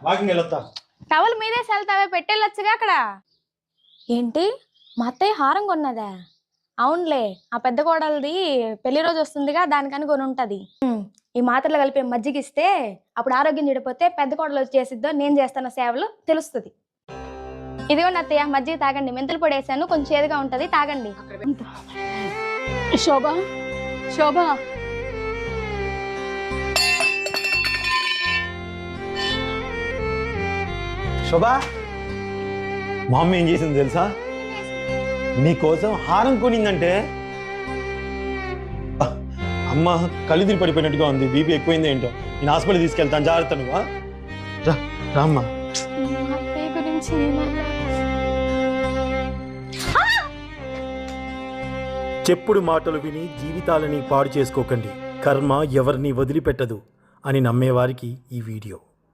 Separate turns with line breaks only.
Walking వెళ్ళొస్తా.
Towel మీదే వెళ్తావే, పెట్టెళ్ళొచ్చుగా అక్కడ. ఏంటి, మా అత్తయ్య హారం కొన్నదా? అవునులే, ఆ పెద్ద కోడలది పెళ్లి రోజు వస్తుందిగా, దానికని కొని ఉంటది. ఈ మాత్రలు కలిపి మజ్జిగిస్తే అప్పుడు ఆరోగ్యం చెడిపోతే పెద్ద కోడలు వచ్చి చేసిద్దో నేను చేస్తాను సేవలు తెలుస్తుంది. ఇదిగోండి అత్తయ్య, మజ్జిగ తాగండి. మెంతులు పొడి వేసాను, కొంచెం చేదుగా ఉంటది, తాగండి.
శోభ శోభ
శోభా, మా అమ్మ ఏం చేసింది తెలుసా? నీకోసం హారం కొనిందంటే. అమ్మ కళ్ళు తిరిగి పడిపోయినట్టుగా ఉంది, బీపీ ఎక్కువైంది ఏంటో. నేను హాస్పిటల్ తీసుకెళ్తాను, జాగ్రత్త నువ్వు. రామ్మా.
అత్తయ్య గురించి
చెప్పుడు మాటలు విని జీవితాలని పాడు చేసుకోకండి. కర్మ ఎవరిని వదిలిపెట్టదు అని నమ్మేవారికి ఈ వీడియో.